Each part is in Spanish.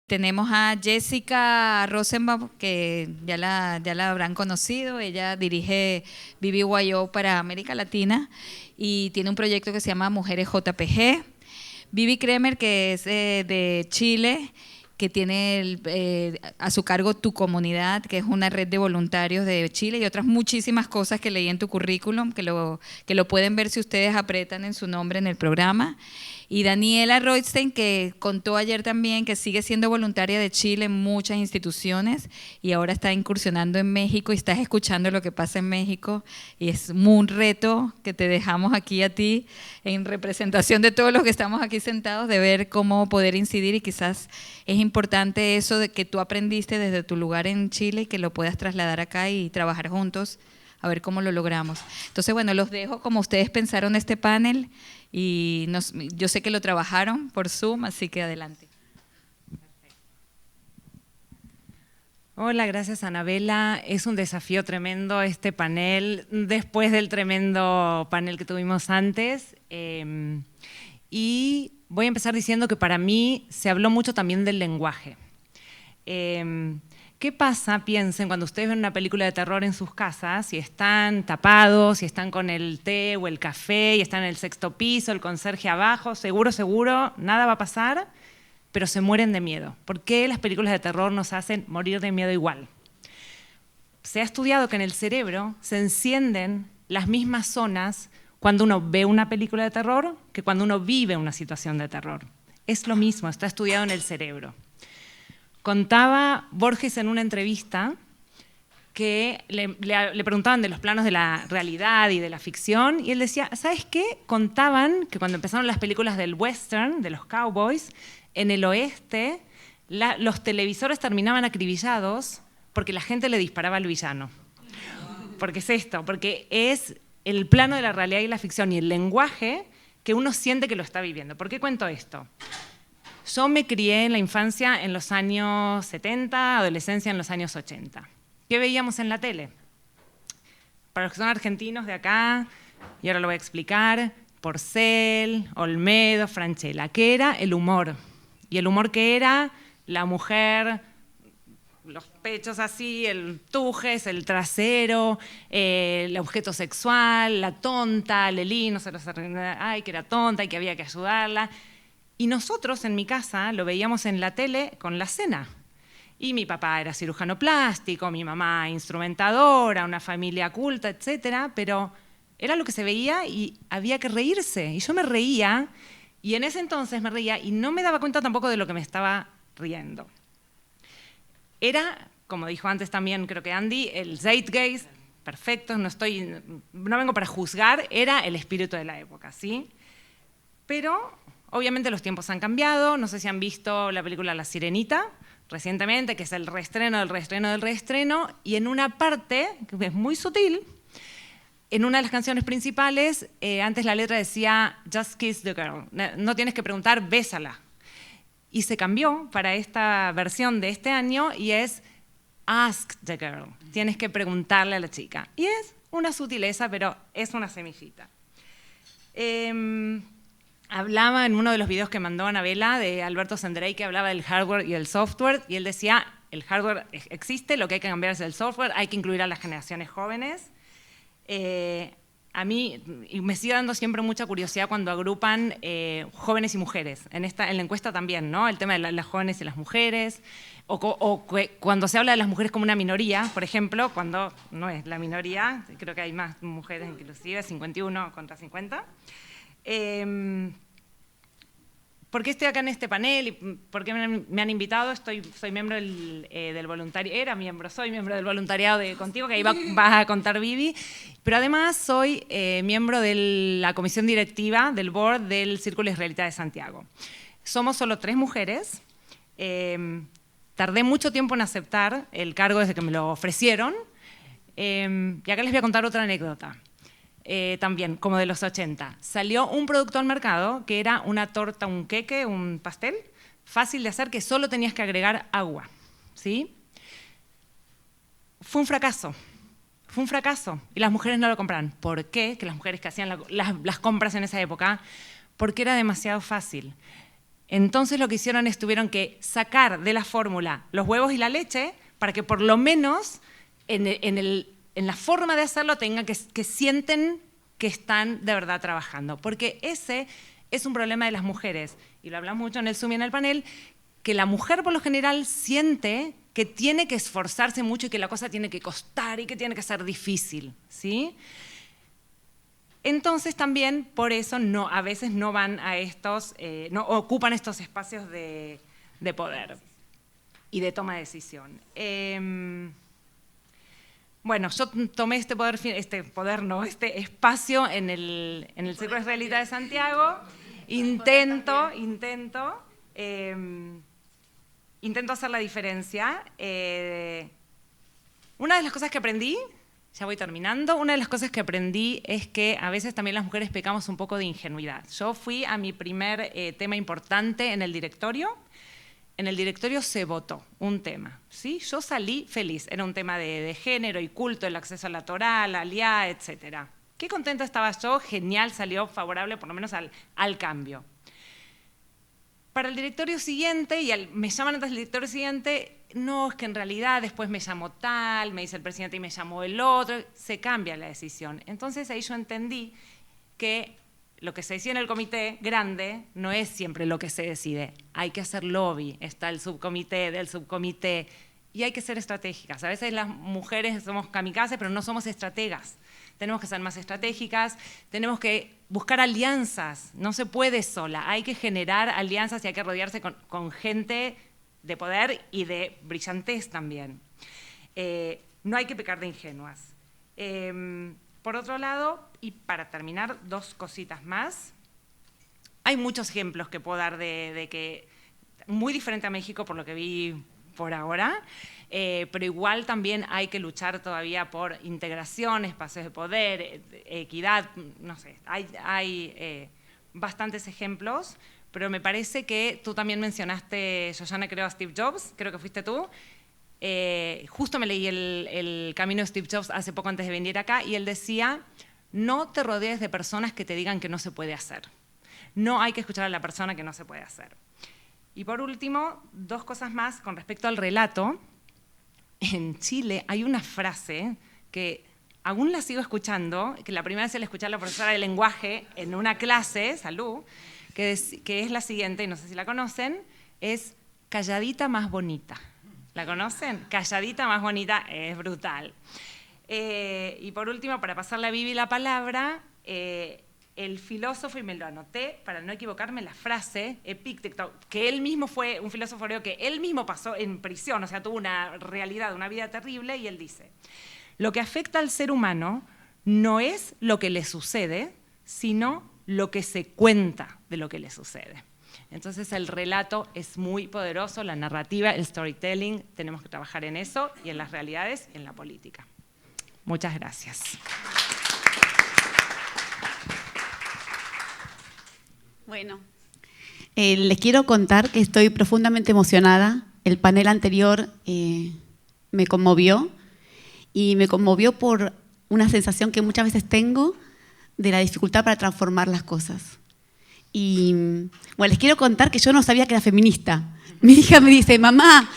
Tenemos a Jessica Rosenbaum, que ya la habrán conocido. Ella dirige BBYO para América Latina y tiene un proyecto que se llama Mujeres JPG. Vivi Kremer, que es de Chile, que tiene a su cargo Tu Comunidad, que es una red de voluntarios de Chile, y otras muchísimas cosas que leí en tu currículum, que lo pueden ver si ustedes apretan en su nombre en el programa. Y Daniela Rothstein, que contó ayer también que sigue siendo voluntaria de Chile en muchas instituciones y ahora está incursionando en México y estás escuchando lo que pasa en México. Y es un reto que te dejamos aquí a ti en representación de todos los que estamos aquí sentados, de ver cómo poder incidir, y quizás es importante eso de que tú aprendiste desde tu lugar en Chile y que lo puedas trasladar acá y trabajar juntos a ver cómo lo logramos. Entonces, bueno, los dejo como ustedes pensaron este panel y yo sé que lo trabajaron por Zoom, así que adelante. Hola, gracias Anabela. Es un desafío tremendo este panel, después del tremendo panel que tuvimos antes. Y voy a empezar diciendo que para mí se habló mucho también del lenguaje. ¿Qué pasa, piensen, cuando ustedes ven una película de terror en sus casas, si están tapados, si están con el té o el café y están en el sexto piso, el conserje abajo, seguro, nada va a pasar, pero se mueren de miedo? ¿Por qué las películas de terror nos hacen morir de miedo igual? Se ha estudiado que en el cerebro se encienden las mismas zonas cuando uno ve una película de terror que cuando uno vive una situación de terror. Es lo mismo, está estudiado en el cerebro. Contaba Borges en una entrevista que le preguntaban de los planos de la realidad y de la ficción, y él decía, ¿sabes qué? Contaban que cuando empezaron las películas del western, de los cowboys, en el oeste, los televisores terminaban acribillados porque la gente le disparaba al villano. Porque es esto, porque es el plano de la realidad y la ficción y el lenguaje que uno siente que lo está viviendo. ¿Por qué cuento esto? Yo me crié en la infancia en los años 70, adolescencia en los años 80. ¿Qué veíamos en la tele? Para los que son argentinos de acá, y ahora lo voy a explicar, Porcel, Olmedo, Francella. ¿Qué era? El humor. Y el humor que era la mujer, los pechos así, el tujes, el trasero, el objeto sexual, la tonta, Lelí, no se los ay, que era tonta y que había que ayudarla. Y nosotros en mi casa lo veíamos en la tele con la cena. Y mi papá era cirujano plástico, mi mamá instrumentadora, una familia culta, etcétera, pero era lo que se veía y había que reírse. Y yo me reía, y en ese entonces me reía y no me daba cuenta tampoco de lo que me estaba riendo. Era, como dijo antes también creo que Andy, el Zeitgeist, perfecto, no vengo para juzgar, era el espíritu de la época, ¿sí? Pero obviamente los tiempos han cambiado. No sé si han visto la película La Sirenita recientemente, que es el reestreno del reestreno del reestreno, y en una parte, que es muy sutil, en una de las canciones principales, antes la letra decía "Just kiss the girl", no tienes que preguntar, bésala. Y se cambió para esta versión de este año y es "Ask the girl", tienes que preguntarle a la chica. Y es una sutileza, pero es una semillita. Hablaba en uno de los videos que mandó Anabela de Alberto Senderey, que hablaba del hardware y el software, y él decía, el hardware existe, lo que hay que cambiar es el software, hay que incluir a las generaciones jóvenes. A mí me sigue dando siempre mucha curiosidad cuando agrupan jóvenes y mujeres. En la encuesta también, ¿no? El tema de las jóvenes y las mujeres, o cuando se habla de las mujeres como una minoría, por ejemplo, cuando no es la minoría, creo que hay más mujeres inclusive, 51 contra 50. ¿Por qué estoy acá en este panel y por qué me han invitado? Soy miembro del voluntariado, soy miembro del voluntariado de Contigo, que ahí vas a contar Vivi, pero además soy miembro de la comisión directiva del board del Círculo Israelita de Santiago. Somos solo 3 mujeres. Tardé mucho tiempo en aceptar el cargo desde que me lo ofrecieron, y acá les voy a contar otra anécdota. También, como de los 80. Salió un producto al mercado que era una torta, un queque, un pastel, fácil de hacer, que solo tenías que agregar agua, ¿sí? Fue un fracaso, y las mujeres no lo compraron. ¿Por qué? Que las mujeres que hacían las compras en esa época, porque era demasiado fácil. Entonces lo que hicieron es tuvieron que sacar de la fórmula los huevos y la leche para que por lo menos en la forma de hacerlo tengan que sienten que están de verdad trabajando. Porque ese es un problema de las mujeres, y lo hablamos mucho en el Zoom y en el panel, que la mujer por lo general siente que tiene que esforzarse mucho y que la cosa tiene que costar y que tiene que ser difícil, ¿sí? Entonces también por eso a veces no van a no ocupan estos espacios de poder y de toma de decisión. Bueno, yo tomé este espacio en el Círculo Israelita de Santiago. Intento hacer la diferencia. Una de las cosas que aprendí, ya voy terminando, una de las cosas que aprendí es que a veces también las mujeres pecamos un poco de ingenuidad. Yo fui a mi primer tema importante en el directorio. En el directorio se votó un tema, ¿sí? Yo salí feliz, era un tema de género y culto, el acceso a la Torá, la Aliá, etc. Qué contenta estaba yo, genial, salió favorable por lo menos al cambio. Para el directorio siguiente, me llaman antes del directorio siguiente, no, es que en realidad después me llamó tal, me dice el presidente y me llamó el otro, se cambia la decisión. Entonces ahí yo entendí que lo que se decide en el comité grande no es siempre lo que se decide. Hay que hacer lobby, está el subcomité del subcomité y hay que ser estratégicas. A veces las mujeres somos kamikazes, pero no somos estrategas. Tenemos que ser más estratégicas, tenemos que buscar alianzas, no se puede sola. Hay que generar alianzas y hay que rodearse con gente de poder y de brillantez también. No hay que pecar de ingenuas. Por otro lado, y para terminar, dos cositas más. Hay muchos ejemplos que puedo dar de que, muy diferente a México por lo que vi por ahora, pero igual también hay que luchar todavía por integración, espacios de poder, equidad, no sé, hay bastantes ejemplos, pero me parece que tú también mencionaste, Yoyana, creo, a Steve Jobs, creo que fuiste tú. Justo me leí el camino de Steve Jobs hace poco antes de venir acá y él decía, no te rodees de personas que te digan que no se puede hacer. No hay que escuchar a la persona que no se puede hacer. Y por último, dos cosas más con respecto al relato. En Chile hay una frase que aún la sigo escuchando, que la primera vez la escuché a la profesora de lenguaje en una clase, salud, que es la siguiente, y no sé si la conocen, es calladita más bonita. ¿La conocen? Calladita más bonita, es brutal. Y por último, para pasar la Biblia y la palabra, el filósofo, y me lo anoté para no equivocarme, la frase, Epicteto, que él mismo fue un filósofo griego que él mismo pasó en prisión, o sea, tuvo una realidad, una vida terrible, y él dice, lo que afecta al ser humano no es lo que le sucede, sino lo que se cuenta de lo que le sucede. Entonces el relato es muy poderoso, la narrativa, el storytelling, tenemos que trabajar en eso y en las realidades y en la política. Muchas gracias. Bueno, les quiero contar que estoy profundamente emocionada. El panel anterior me conmovió y me conmovió por una sensación que muchas veces tengo de la dificultad para transformar las cosas. Y bueno, les quiero contar que yo no sabía que era feminista. Mi hija me dice, mamá,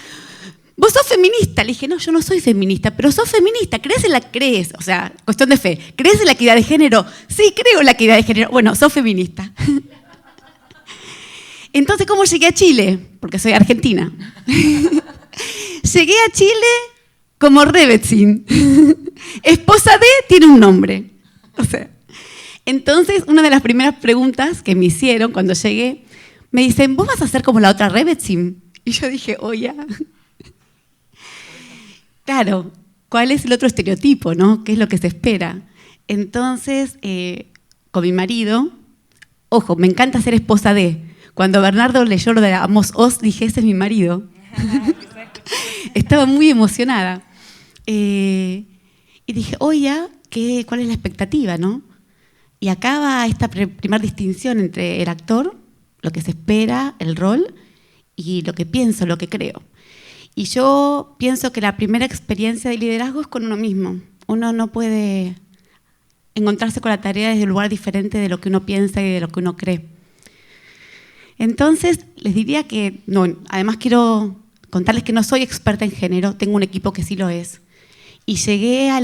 ¿vos sos feminista? Le dije, no, yo no soy feminista, pero sos feminista, ¿crees? O sea, cuestión de fe. ¿Crees en la equidad de género? Sí, creo en la equidad de género. Bueno, sos feminista. Entonces, ¿cómo llegué a Chile? Porque soy argentina. Llegué a Chile como Rebetzin. Esposa de tiene un nombre. O sea, entonces, una de las primeras preguntas que me hicieron cuando llegué, me dicen, ¿vos vas a ser como la otra Rebetzin? Y yo dije, oh, ya. Claro, ¿cuál es el otro estereotipo, no? ¿Qué es lo que se espera? Entonces, con mi marido, ojo, me encanta ser esposa de. Cuando Bernardo leyó lo de Amos Oz, dije, ese es mi marido. Estaba muy emocionada. Y dije, oye, ¿cuál es la expectativa, no? Y acá va esta primera distinción entre el actor, lo que se espera, el rol, y lo que pienso, lo que creo. Y yo pienso que la primera experiencia de liderazgo es con uno mismo. Uno no puede encontrarse con la tarea desde un lugar diferente de lo que uno piensa y de lo que uno cree. Entonces, les diría que, no, además quiero contarles que no soy experta en género, tengo un equipo que sí lo es. Y llegué a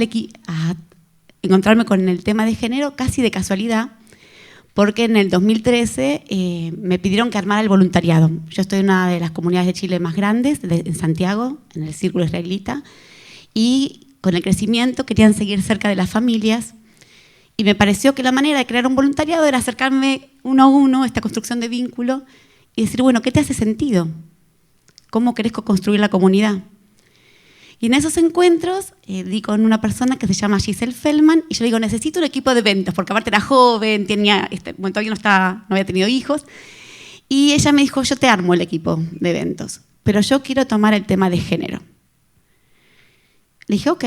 encontrarme con el tema de género casi de casualidad, porque en el 2013 me pidieron que armara el voluntariado. Yo estoy en una de las comunidades de Chile más grandes, en Santiago, en el Círculo Israelita, y con el crecimiento querían seguir cerca de las familias, y me pareció que la manera de crear un voluntariado era acercarme uno a uno, esta construcción de vínculo, y decir, bueno, ¿qué te hace sentido? ¿Cómo querés construir la comunidad? Y en esos encuentros di con una persona que se llama Giselle Feldman, y yo le digo, necesito un equipo de eventos, porque aparte era joven, bueno, todavía no había tenido hijos, y ella me dijo, yo te armo el equipo de eventos, pero yo quiero tomar el tema de género. Le dije, ok.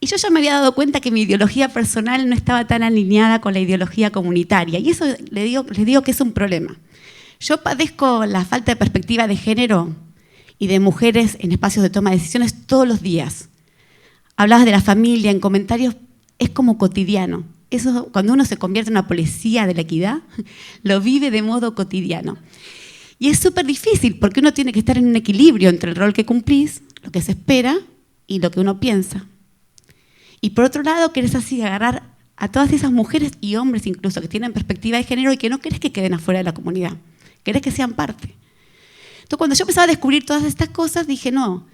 Y yo ya me había dado cuenta que mi ideología personal no estaba tan alineada con la ideología comunitaria, y eso les digo que es un problema. Yo padezco la falta de perspectiva de género y de mujeres en espacios de toma de decisiones todos los días. Hablabas de la familia, en comentarios, es como cotidiano. Eso, cuando uno se convierte en una policía de la equidad, lo vive de modo cotidiano. Y es súper difícil, porque uno tiene que estar en un equilibrio entre el rol que cumplís, lo que se espera y lo que uno piensa. Y por otro lado, querés así agarrar a todas esas mujeres y hombres incluso que tienen perspectiva de género y que no querés que queden afuera de la comunidad, querés que sean parte. Entonces, cuando yo empezaba a descubrir todas estas cosas, dije, no,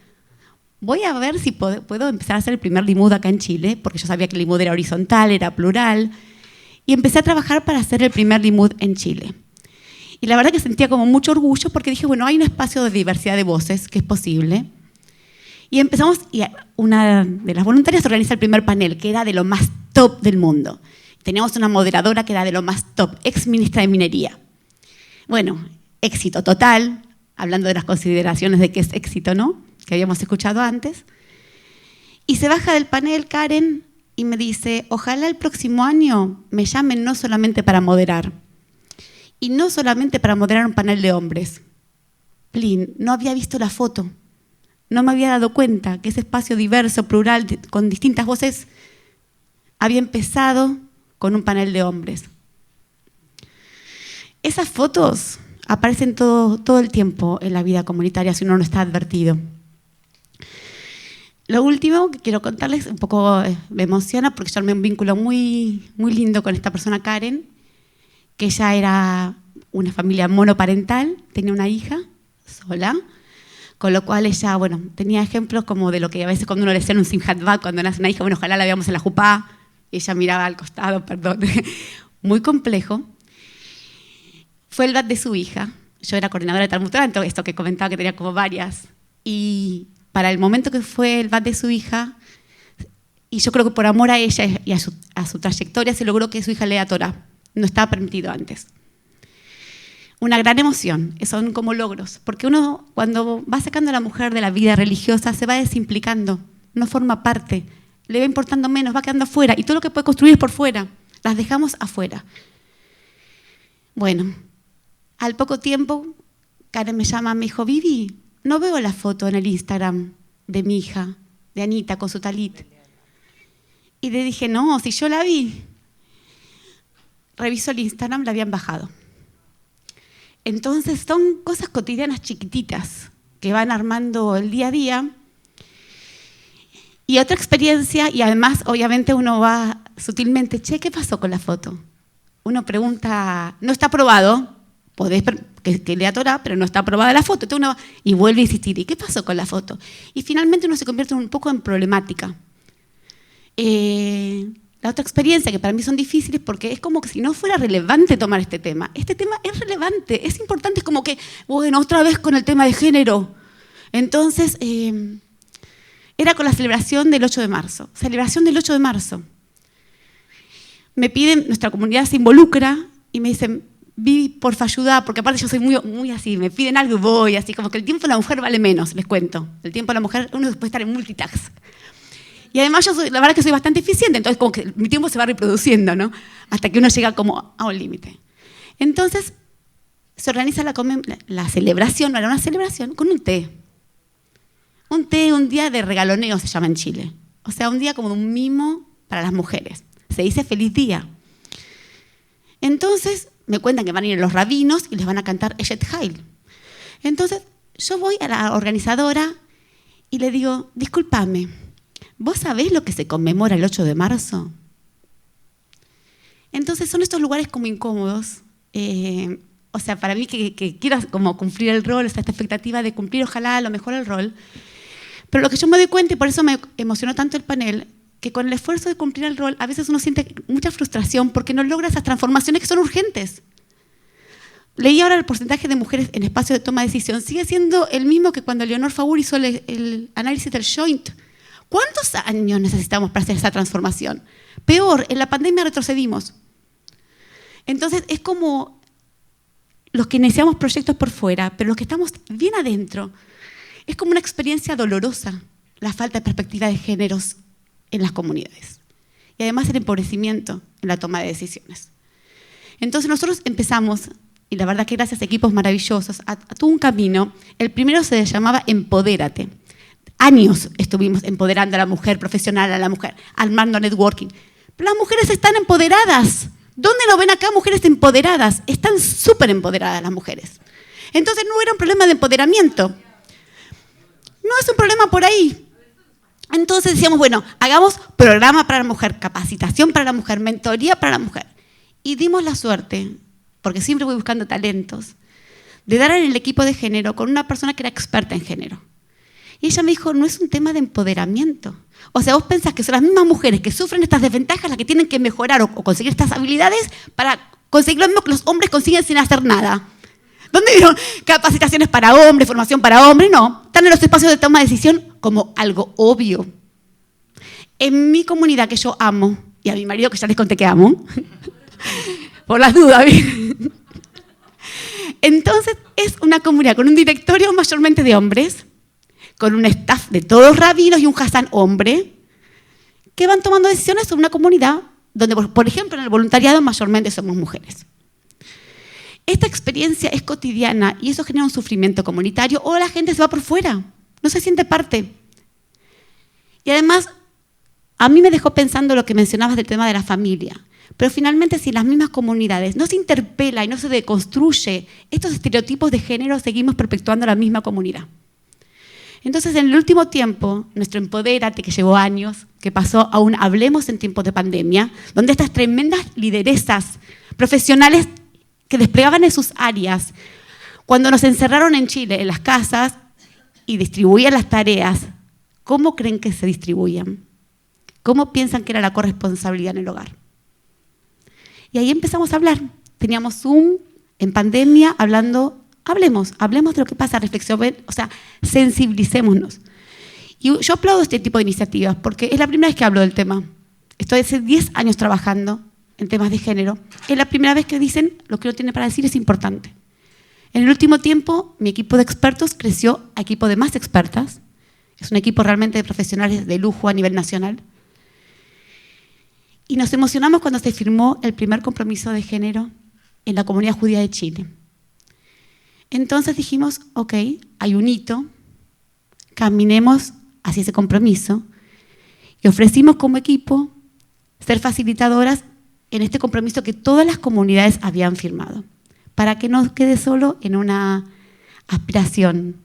voy a ver si puedo empezar a hacer el primer limud acá en Chile, porque yo sabía que el limud era horizontal, era plural, y empecé a trabajar para hacer el primer limud en Chile. Y la verdad que sentía como mucho orgullo, porque dije, bueno, hay un espacio de diversidad de voces que es posible. Y empezamos, y una de las voluntarias organiza el primer panel, que era de lo más top del mundo. Teníamos una moderadora que era de lo más top, ex ministra de Minería. Bueno, éxito total, hablando de las consideraciones de qué es éxito, ¿no? Que habíamos escuchado antes. Y se baja del panel Karen y me dice, ojalá el próximo año me llamen no solamente para moderar, y no solamente para moderar un panel de hombres. Plin, no había visto la foto, no me había dado cuenta que ese espacio diverso, plural, con distintas voces, había empezado con un panel de hombres. Esas fotos aparecen todo el tiempo en la vida comunitaria si uno no está advertido. Lo último que quiero contarles, un poco me emociona porque yo armé un vínculo muy, muy lindo con esta persona, Karen, que ella era una familia monoparental, tenía una hija sola, con lo cual ella, bueno, tenía ejemplos como de lo que a veces cuando uno le decía en un simhat bat, cuando nace una hija, bueno, ojalá la veamos en la jupá, y ella miraba al costado, perdón, muy complejo. Fue el bat de su hija. Yo era coordinadora de Talmud Torah, esto que comentaba que tenía como varias. Y para el momento que fue el bat de su hija, y yo creo que por amor a ella y a su trayectoria, se logró que su hija lea Torah. No estaba permitido antes. Una gran emoción, son como logros, porque uno cuando va sacando a la mujer de la vida religiosa se va desimplicando, no forma parte, le va importando menos, va quedando afuera, y todo lo que puede construir es por fuera, las dejamos afuera. Bueno, al poco tiempo, Karen me llama, me dijo, Vivi, no veo la foto en el Instagram de mi hija, de Anita, con su talit. Y le dije, no, si yo la vi. Reviso el Instagram, la habían bajado. Entonces son cosas cotidianas chiquititas que van armando el día a día. Y otra experiencia, y además obviamente uno va sutilmente, che, ¿qué pasó con la foto? Uno pregunta, no está aprobado, podés que lea Torah, pero no está aprobada la foto. Entonces uno va y vuelve a insistir, ¿y qué pasó con la foto? Y finalmente uno se convierte un poco en problemática. La otra experiencia, que para mí son difíciles, porque es como que si no fuera relevante tomar este tema. Este tema es relevante, es importante, es como que, bueno, otra vez con el tema de género. Entonces, era con la celebración del 8 de marzo. Celebración del 8 de marzo. Me piden, nuestra comunidad se involucra y me dicen, Vivi, porfa, ayuda, porque aparte yo soy muy así, me piden algo y voy, así como que el tiempo de la mujer vale menos, les cuento. El tiempo de la mujer, uno puede estar en multitask. Y además la verdad que soy bastante eficiente, entonces como que mi tiempo se va reproduciendo, ¿no? Hasta que uno llega como a un límite. Entonces se organiza la celebración, no era una celebración, con un té. Un té, un día de regaloneo se llama en Chile. O sea, un día como un mimo para las mujeres. Se dice feliz día. Entonces me cuentan que van a ir los rabinos y les van a cantar Eshet Hail. Entonces, yo voy a la organizadora y le digo, discúlpame, ¿vos sabés lo que se conmemora el 8 de marzo? Entonces, son estos lugares como incómodos. O sea, para mí que quiero como cumplir el rol, o sea, esta expectativa de cumplir, ojalá, a lo mejor el rol. Pero lo que yo me doy cuenta, y por eso me emocionó tanto el panel, que con el esfuerzo de cumplir el rol, a veces uno siente mucha frustración porque no logra esas transformaciones que son urgentes. Leí ahora el porcentaje de mujeres en espacio de toma de decisión. Sigue siendo el mismo que cuando Leonor Faur hizo el análisis del joint. ¿Cuántos años necesitamos para hacer esa transformación? Peor, en la pandemia retrocedimos. Entonces, es como los que iniciamos proyectos por fuera, pero los que estamos bien adentro, es como una experiencia dolorosa, la falta de perspectiva de géneros en las comunidades. Y además el empobrecimiento en la toma de decisiones. Entonces, nosotros empezamos, y la verdad que gracias a equipos maravillosos, a todo un camino. El primero se llamaba Empodérate. Años estuvimos empoderando a la mujer profesional, a la mujer, armando networking. Pero las mujeres están empoderadas. ¿Dónde lo ven acá mujeres empoderadas? Están súper empoderadas las mujeres. Entonces no era un problema de empoderamiento. No es un problema por ahí. Entonces decíamos, bueno, hagamos programa para la mujer, capacitación para la mujer, mentoría para la mujer. Y dimos la suerte, porque siempre voy buscando talentos, de dar en el equipo de género con una persona que era experta en género. Y ella me dijo, no es un tema de empoderamiento. O sea, vos pensás que son las mismas mujeres que sufren estas desventajas las que tienen que mejorar o conseguir estas habilidades para conseguir lo mismo que los hombres consiguen sin hacer nada. ¿Dónde vieron capacitaciones para hombres, formación para hombres? No, están en los espacios de toma de decisión como algo obvio. En mi comunidad que yo amo, y a mi marido que ya les conté que amo, por las dudas, ¿bien? Entonces es una comunidad con un directorio mayormente de hombres, con un staff de todos rabinos y un Hassan hombre, que van tomando decisiones sobre una comunidad donde, por ejemplo, en el voluntariado mayormente somos mujeres. Esta experiencia es cotidiana y eso genera un sufrimiento comunitario o la gente se va por fuera, no se siente parte. Y además, a mí me dejó pensando lo que mencionabas del tema de la familia. Pero finalmente, si en las mismas comunidades no se interpela y no se deconstruye estos estereotipos de género, seguimos perpetuando la misma comunidad. Entonces, en el último tiempo, nuestro Empodérate, que llevó años, que pasó a un Hablemos en tiempos de pandemia, donde estas tremendas lideresas profesionales que desplegaban en sus áreas, cuando nos encerraron en Chile, en las casas, y distribuían las tareas, ¿cómo creen que se distribuían? ¿Cómo piensan que era la corresponsabilidad en el hogar? Y ahí empezamos a hablar. Teníamos Zoom en pandemia hablando, hablemos de lo que pasa, reflexionemos, o sea, sensibilicémonos. Y yo aplaudo este tipo de iniciativas porque es la primera vez que hablo del tema. Estoy hace 10 años trabajando en temas de género. Es la primera vez que dicen lo que uno tiene para decir es importante. En el último tiempo, mi equipo de expertos creció a equipo de más expertas. Es un equipo realmente de profesionales de lujo a nivel nacional. Y nos emocionamos cuando se firmó el primer compromiso de género en la comunidad judía de Chile. Entonces dijimos, ok, hay un hito, caminemos hacia ese compromiso y ofrecimos como equipo ser facilitadoras en este compromiso que todas las comunidades habían firmado, para que no quede solo en una aspiración.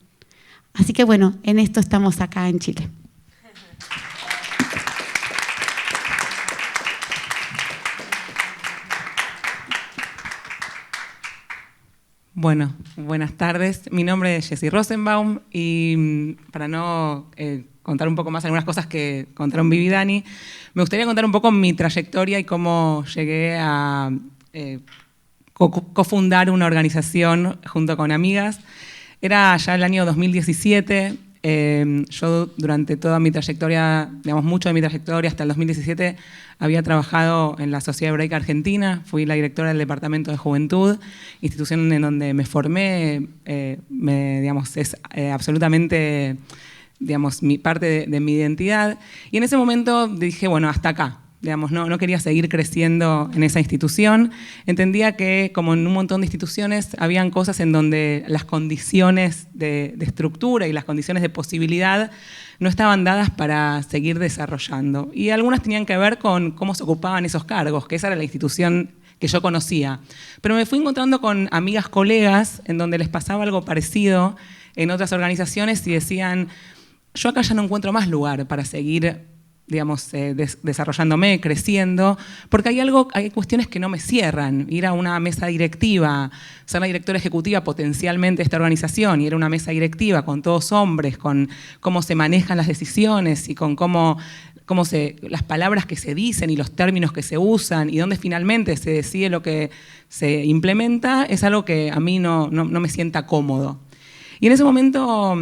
Así que bueno, en esto estamos acá en Chile. Bueno, buenas tardes. Mi nombre es Jessie Rosenbaum y para no contar un poco más algunas cosas que contaron Vivi y Dani, me gustaría contar un poco mi trayectoria y cómo llegué a cofundar una organización junto con amigas. Era ya el año 2017. Yo durante toda mi trayectoria, digamos mucho de mi trayectoria hasta el 2017, había trabajado en la Sociedad Hebraica Argentina, fui la directora del Departamento de Juventud, institución en donde me formé, digamos, es absolutamente, digamos, parte de mi identidad. Y en ese momento dije, bueno, hasta acá. Digamos, no quería seguir creciendo en esa institución. Entendía que, como en un montón de instituciones, habían cosas en donde las condiciones de estructura y las condiciones de posibilidad no estaban dadas para seguir desarrollando. Y algunas tenían que ver con cómo se ocupaban esos cargos, que esa era la institución que yo conocía. Pero me fui encontrando con amigas, colegas, en donde les pasaba algo parecido en otras organizaciones y decían, yo acá ya no encuentro más lugar para seguir, digamos, desarrollándome, creciendo, porque hay cuestiones que no me cierran. Ir a una mesa directiva, ser la directora ejecutiva potencialmente de esta organización, y ir a una mesa directiva con todos hombres, con cómo se manejan las decisiones y con las palabras que se dicen y los términos que se usan y dónde finalmente se decide lo que se implementa, es algo que a mí no me sienta cómodo. Y en ese momento,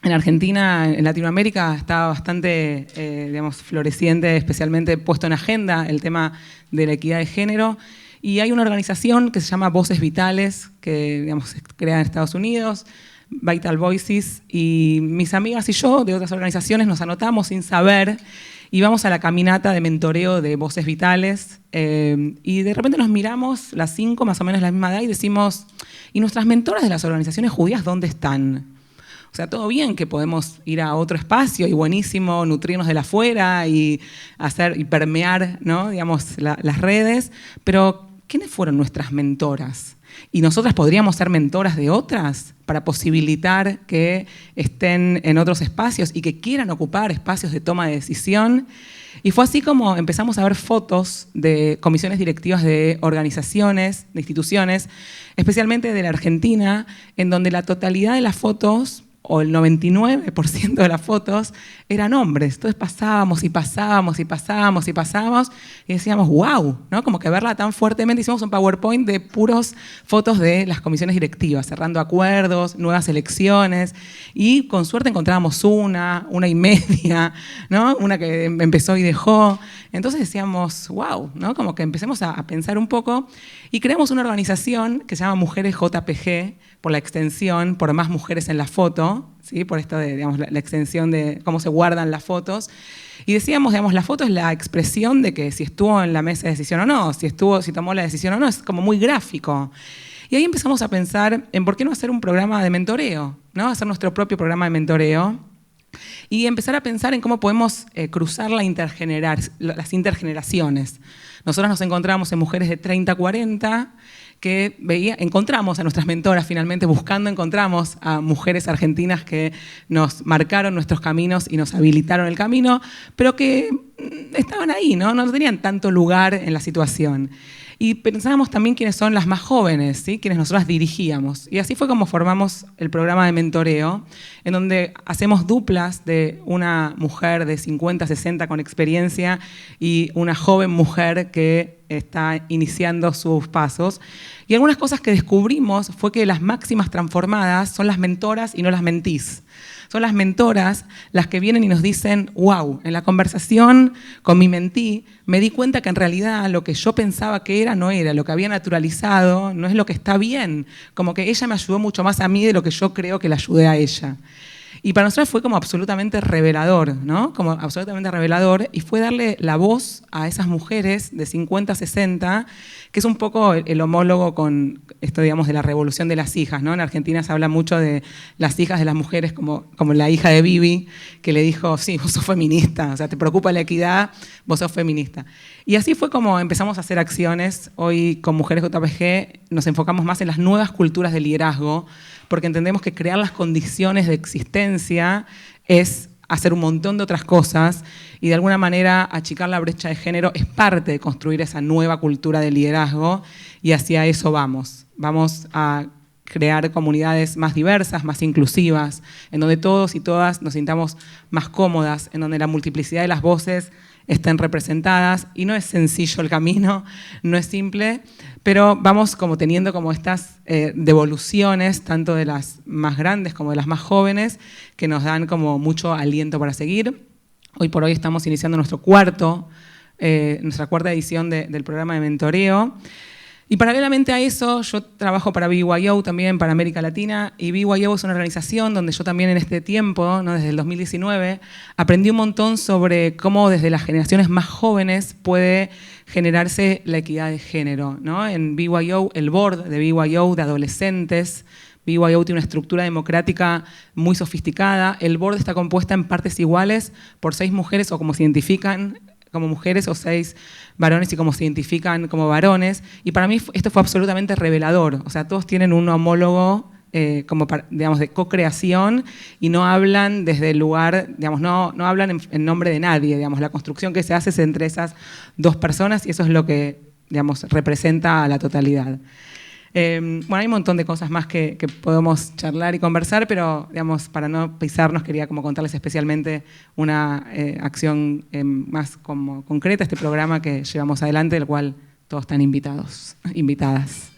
en Argentina, en Latinoamérica, estaba bastante, digamos, floreciente, especialmente puesto en agenda el tema de la equidad de género. Y hay una organización que se llama Voces Vitales, que, digamos, se crea en Estados Unidos, Vital Voices, y mis amigas y yo de otras organizaciones nos anotamos sin saber y vamos a la caminata de mentoreo de Voces Vitales y de repente nos miramos, las 5 más o menos la misma edad, y decimos, ¿y nuestras mentoras de las organizaciones judías dónde están? O sea, todo bien que podemos ir a otro espacio y buenísimo nutrirnos de la afuera y permear, ¿no? Digamos, las redes, pero ¿quiénes fueron nuestras mentoras? ¿Y nosotras podríamos ser mentoras de otras para posibilitar que estén en otros espacios y que quieran ocupar espacios de toma de decisión? Y fue así como empezamos a ver fotos de comisiones directivas de organizaciones, de instituciones, especialmente de la Argentina, en donde la totalidad de las fotos, o el 99% de las fotos, eran hombres. Entonces pasábamos y pasábamos y pasábamos y pasábamos y decíamos, wow, ¿no? Como que verla tan fuertemente. Hicimos un PowerPoint de puros fotos de las comisiones directivas, cerrando acuerdos, nuevas elecciones, y con suerte encontrábamos una y media, ¿no? Una que empezó y dejó. Entonces decíamos, wow, ¿no? Como que empecemos a pensar un poco y creamos una organización que se llama Mujeres JPG, por la extensión, por más mujeres en la foto, ¿sí? Por esto de, digamos, la extensión de cómo se guardan las fotos. Y decíamos, digamos, la foto es la expresión de que si estuvo en la mesa de decisión o no, si tomó la decisión o no, es como muy gráfico. Y ahí empezamos a pensar en por qué no hacer un programa de mentoreo, ¿no? Hacer nuestro propio programa de mentoreo y empezar a pensar en cómo podemos cruzar las intergeneraciones. Nosotros nos encontramos en mujeres de 30 a 40, que encontramos a nuestras mentoras finalmente, encontramos a mujeres argentinas que nos marcaron nuestros caminos y nos habilitaron el camino, pero que estaban ahí, ¿no? No tenían tanto lugar en la situación. Y pensábamos también quiénes son las más jóvenes, ¿sí? Quienes nosotras dirigíamos. Y así fue como formamos el programa de mentoreo, en donde hacemos duplas de una mujer de 50, 60 con experiencia y una joven mujer que está iniciando sus pasos. Y algunas cosas que descubrimos fue que las máximas transformadas son las mentoras y no las mentís. Son las mentoras las que vienen y nos dicen, wow, en la conversación con mi mentí me di cuenta que en realidad lo que yo pensaba que era no era, lo que había naturalizado no es lo que está bien. Como que ella me ayudó mucho más a mí de lo que yo creo que la ayudé a ella. Y para nosotros fue como absolutamente revelador, ¿no? Como absolutamente revelador, y fue darle la voz a esas mujeres de 50, 60, que es un poco el homólogo con esto, digamos, de la revolución de las hijas, ¿no? En Argentina se habla mucho de las hijas de las mujeres, como la hija de Bibi, que le dijo, sí, vos sos feminista, o sea, te preocupa la equidad, vos sos feminista. Y así fue como empezamos a hacer acciones. Hoy con Mujeres JPG nos enfocamos más en las nuevas culturas de liderazgo, porque entendemos que crear las condiciones de existencia es hacer un montón de otras cosas y de alguna manera achicar la brecha de género es parte de construir esa nueva cultura de liderazgo y hacia eso vamos. Vamos a crear comunidades más diversas, más inclusivas, en donde todos y todas nos sintamos más cómodas, en donde la multiplicidad de las voces estén representadas, y no es sencillo el camino, no es simple, pero vamos como teniendo como estas devoluciones, tanto de las más grandes como de las más jóvenes, que nos dan como mucho aliento para seguir. Hoy por hoy estamos iniciando nuestra cuarta edición del programa de mentoreo. Y paralelamente a eso, yo trabajo para BYO también, para América Latina, y BYO es una organización donde yo también en este tiempo, ¿no? Desde el 2019, aprendí un montón sobre cómo desde las generaciones más jóvenes puede generarse la equidad de género, ¿no? En BYO, el board de BYO de adolescentes, BYO tiene una estructura democrática muy sofisticada. El board está compuesta en partes iguales por 6 mujeres, o como se identifican como mujeres o 6 varones y cómo se identifican como varones. Y para mí esto fue absolutamente revelador. O sea, todos tienen un homólogo como, digamos, de co-creación y no hablan desde el lugar, digamos, no hablan en nombre de nadie. Digamos, la construcción que se hace es entre esas 2 personas y eso es lo que, digamos, representa a la totalidad. Bueno, hay un montón de cosas más que podemos charlar y conversar, pero digamos, para no pisarnos quería como contarles especialmente una acción más como concreta, este programa que llevamos adelante, del cual todos están invitados, invitadas.